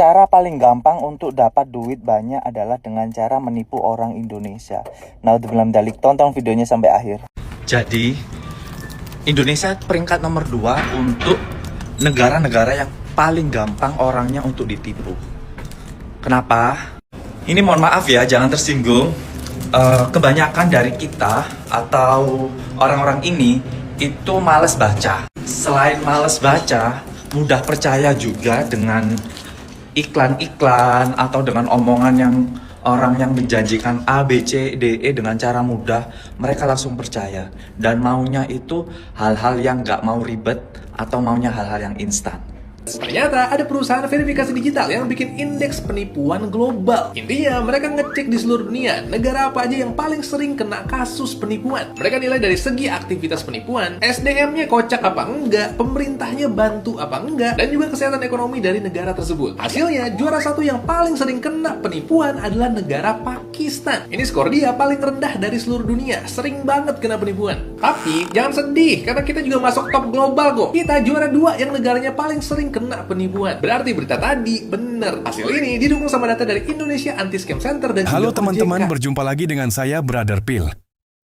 Cara paling gampang untuk dapat duit banyak adalah dengan cara menipu orang Indonesia. Naudzubillah min dzalik. Tonton videonya sampai akhir. Jadi, Indonesia peringkat nomor 2 untuk negara-negara yang paling gampang orangnya untuk ditipu. Kenapa? Ini mohon maaf ya, jangan tersinggung. Kebanyakan dari kita atau orang-orang ini itu malas baca. Selain malas baca, mudah percaya juga dengan iklan-iklan atau dengan omongan yang orang yang menjanjikan A, B, C, D, E dengan cara mudah. Mereka langsung percaya dan maunya itu hal-hal yang gak mau ribet atau maunya hal-hal yang instan. Ternyata ada perusahaan verifikasi digital yang bikin indeks penipuan global. Intinya mereka ngecek di seluruh dunia negara apa aja yang paling sering kena kasus penipuan. Mereka nilai dari segi aktivitas penipuan, SDM-nya kocak apa enggak, pemerintahnya bantu apa enggak, dan juga kesehatan ekonomi dari negara tersebut. Hasilnya juara satu yang paling sering kena penipuan adalah negara Pakistan. Ini skor dia paling rendah dari seluruh dunia, sering banget kena penipuan. Tapi jangan sedih karena kita juga masuk top global kok. Kita juara 2 yang negaranya paling sering kena penipuan. Berarti berita tadi bener. Hasil ini didukung sama data dari Indonesia Anti-Scam Center dan Halo juga teman-teman, OJK. berjumpa lagi dengan saya Brother Pil.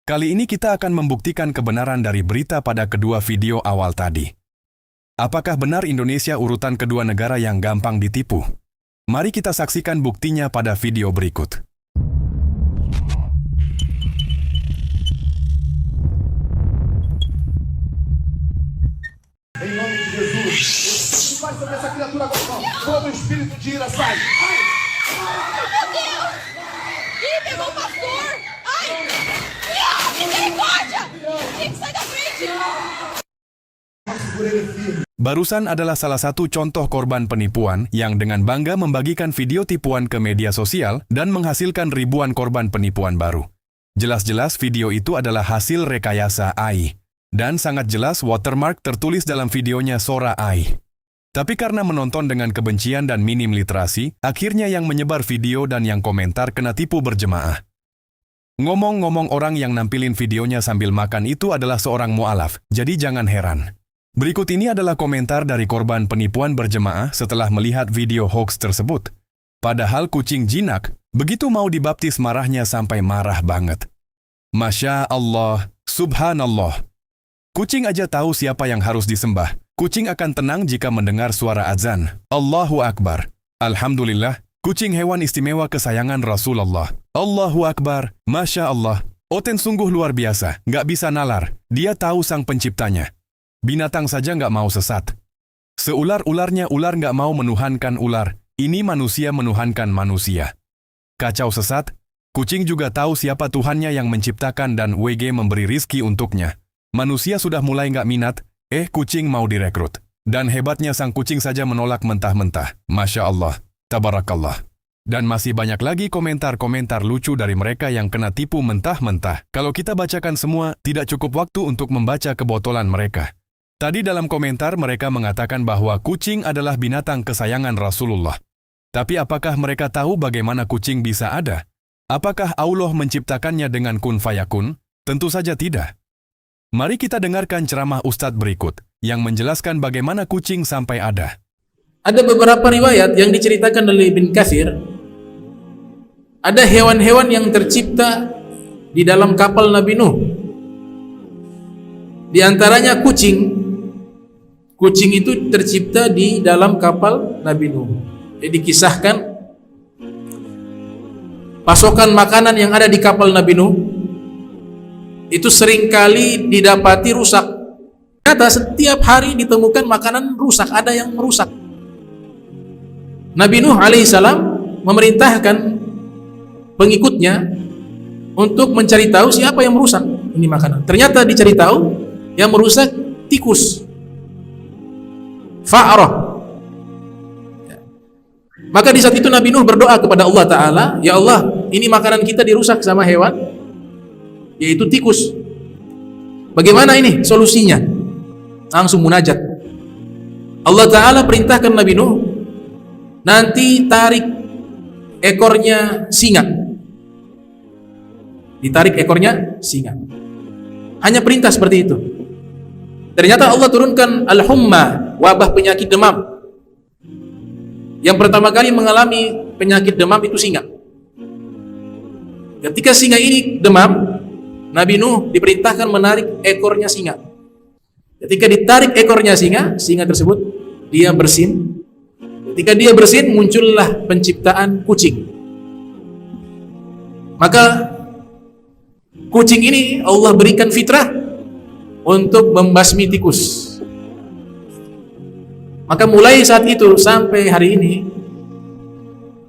Kali ini kita akan membuktikan kebenaran dari berita pada kedua video awal tadi. Apakah benar Indonesia urutan kedua negara yang gampang ditipu? Mari kita saksikan buktinya pada video berikut. Em nome de Jesus, faz sobre essa criatura agora, todo espírito de ira sai. Ai! Meu Deus! Ih, pegou o pastor! Ai! Misericórdia! Tem que sair da frente! Barusan adalah salah satu contoh korban penipuan yang dengan bangga membagikan video tipuan ke media sosial dan menghasilkan ribuan korban penipuan baru. Jelas-jelas video itu adalah hasil rekayasa AI. Dan sangat jelas watermark tertulis dalam videonya Sora AI. Tapi karena menonton dengan kebencian dan minim literasi, akhirnya yang menyebar video dan yang komentar kena tipu berjemaah. Ngomong-ngomong, orang yang nampilin videonya sambil makan itu adalah seorang mu'alaf, jadi jangan heran. Berikut ini adalah komentar dari korban penipuan berjemaah setelah melihat video hoax tersebut. Padahal kucing jinak, begitu mau dibaptis marahnya sampai marah banget. Masya Allah, subhanallah. Kucing aja tahu siapa yang harus disembah. Kucing akan tenang jika mendengar suara azan. Allahu Akbar. Alhamdulillah, kucing hewan istimewa kesayangan Rasulullah. Allahu Akbar. Masya Allah. Oten sungguh luar biasa. Nggak bisa nalar. Dia tahu sang penciptanya. Binatang saja nggak mau sesat. Seular-ularnya ular nggak mau menuhankan ular. Ini manusia menuhankan manusia. Kacau sesat. Kucing juga tahu siapa Tuhannya yang menciptakan dan WG memberi rizki untuknya. Manusia sudah mulai nggak minat, kucing mau direkrut. Dan hebatnya sang kucing saja menolak mentah-mentah. Masya Allah, tabarakallah. Dan masih banyak lagi komentar-komentar lucu dari mereka yang kena tipu mentah-mentah. Kalau kita bacakan semua, tidak cukup waktu untuk membaca kebotolan mereka. Tadi dalam komentar mereka mengatakan bahwa kucing adalah binatang kesayangan Rasulullah. Tapi apakah mereka tahu bagaimana kucing bisa ada? Apakah Allah menciptakannya dengan kun fayakun? Tentu saja tidak. Mari kita dengarkan ceramah Ustadz berikut, yang menjelaskan bagaimana kucing sampai ada. Ada beberapa riwayat yang diceritakan oleh Ibn Katsir. Ada hewan-hewan yang tercipta di dalam kapal Nabi Nuh. Di antaranya kucing. Kucing itu tercipta di dalam kapal Nabi Nuh. Jadi dikisahkan pasokan makanan yang ada di kapal Nabi Nuh itu seringkali didapati rusak. Ternyata setiap hari ditemukan makanan rusak, ada yang merusak. Nabi Nuh alaihissalam memerintahkan pengikutnya untuk mencari tahu siapa yang merusak ini makanan. Ternyata dicari tahu yang merusak tikus, fa'rah. Maka di saat itu Nabi Nuh berdoa kepada Allah Ta'ala, ya Allah, ini makanan kita dirusak sama hewan, yaitu tikus. Bagaimana ini solusinya? Langsung munajat. Allah Ta'ala perintahkan Nabi Nuh, nanti tarik ekornya singa. Ditarik ekornya singa. Hanya perintah seperti itu. Ternyata Allah turunkan al-humma, wabah penyakit demam. Yang pertama kali mengalami penyakit demam itu singa. Ketika singa ini demam, Nabi Nuh diperintahkan menarik ekornya singa. Ketika ditarik ekornya singa, singa tersebut dia bersin. Ketika dia bersin, muncullah penciptaan kucing. Maka kucing ini Allah berikan fitrah untuk membasmi tikus. Maka mulai saat itu sampai hari ini,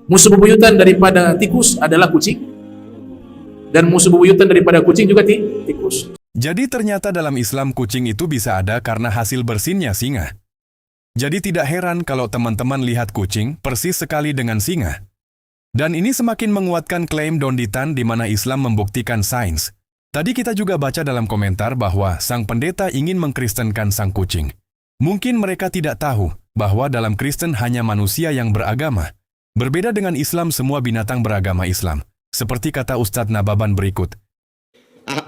musuh bebuyutan daripada tikus adalah kucing, dan musuh bebuyutan daripada kucing juga tikus. Jadi ternyata dalam Islam kucing itu bisa ada karena hasil bersinnya singa. Jadi tidak heran kalau teman-teman lihat kucing persis sekali dengan singa. Dan ini semakin menguatkan klaim Don Ditan di mana Islam membuktikan sains. Tadi kita juga baca dalam komentar bahwa sang pendeta ingin mengkristenkan sang kucing. Mungkin mereka tidak tahu bahwa dalam Kristen hanya manusia yang beragama. Berbeda dengan Islam, semua binatang beragama Islam. Seperti kata Ustadz Nababan berikut.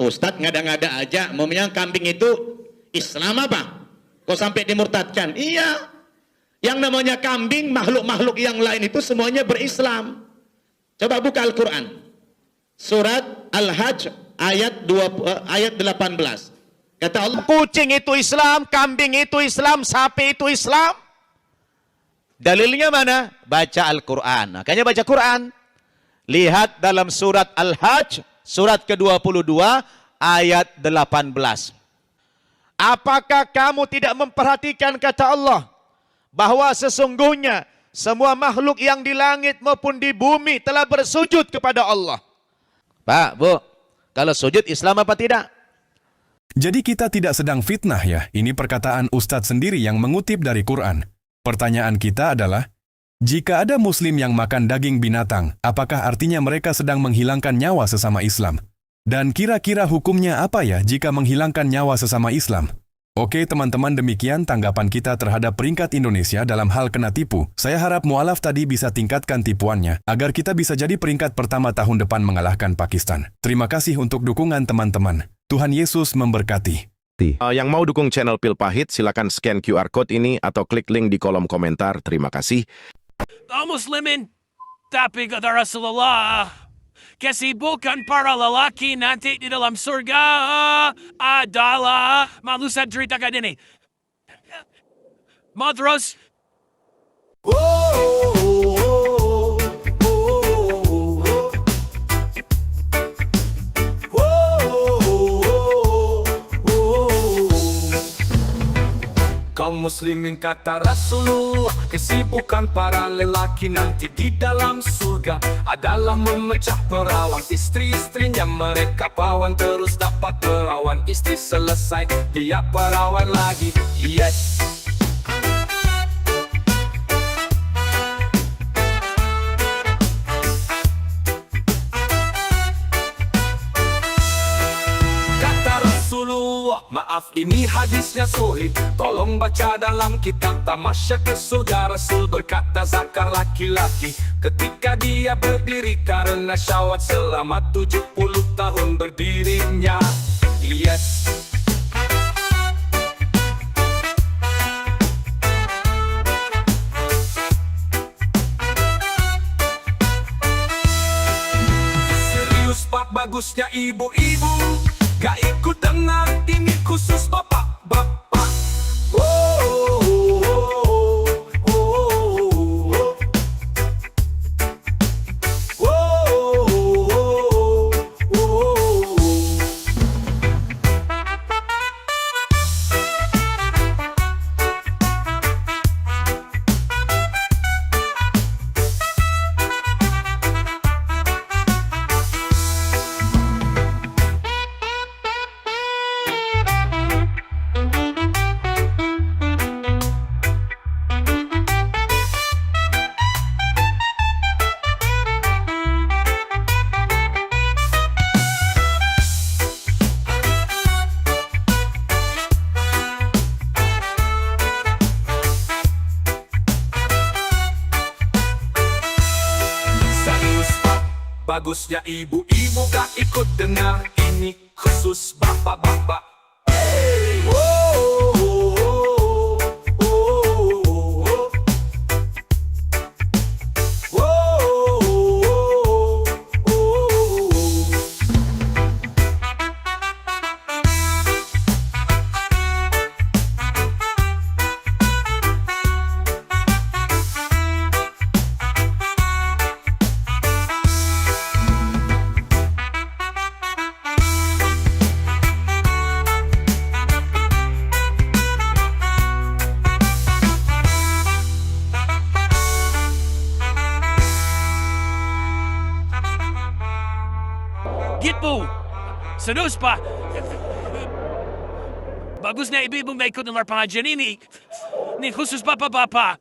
Ustadz ngada-ngada aja, memang kambing itu Islam apa? Kok sampai dimurtadkan? Iya, yang namanya kambing, makhluk-makhluk yang lain itu semuanya berislam. Coba buka Al-Quran. Surat Al-Hajj ayat 18. Kata Allah, kucing itu Islam, kambing itu Islam, sapi itu Islam. Dalilnya mana? Baca Al-Quran. Makanya baca Quran. Lihat dalam surat Al-Hajj, surat ke-22, ayat 18. Apakah kamu tidak memperhatikan kata Allah, bahwa sesungguhnya semua makhluk yang di langit maupun di bumi telah bersujud kepada Allah? Pak, Bu, kalau sujud Islam apa tidak? Jadi kita tidak sedang fitnah ya, ini perkataan Ustadz sendiri yang mengutip dari Quran. Pertanyaan kita adalah, jika ada muslim yang makan daging binatang, apakah artinya mereka sedang menghilangkan nyawa sesama Islam? Dan kira-kira hukumnya apa ya jika menghilangkan nyawa sesama Islam? Oke teman-teman, demikian tanggapan kita terhadap peringkat Indonesia dalam hal kena tipu. Saya harap mualaf tadi bisa tingkatkan tipuannya, agar kita bisa jadi peringkat pertama tahun depan mengalahkan Pakistan. Terima kasih untuk dukungan teman-teman. Tuhan Yesus memberkati. Yang mau dukung channel Pil Pahit, silakan scan QR Code ini atau klik link di kolom komentar. Terima kasih. Muslimin, tapi kata Rasulullah, kesibukan para lelaki nanti di dalam surga adalah manusia ceritakan ini. Madros. Kaum muslimin kata Rasulullah, kesibukan para lelaki nanti di dalam surga adalah memecah perawan istri-istrinya. Mereka perawan terus dapat perawan, istri selesai dia perawan lagi. Yes. Maaf, ini hadisnya sahih. Tolong baca dalam kitab Tamasya ke surga. Rasul berkata zakar laki-laki ketika dia berdiri karena syahwat selama 70 tahun berdirinya. Yes. Serius Pak, bagusnya ibu-ibu gak ikut dengar, ini khusus bapak-bapak. Bagusnya ibu-ibu gak ikut dengar, ini khusus bapak-bapak. Gitu. Serius pa. Bagus na ibibong na ikot ng pengajian ini. Ni khusus bapak-bapak.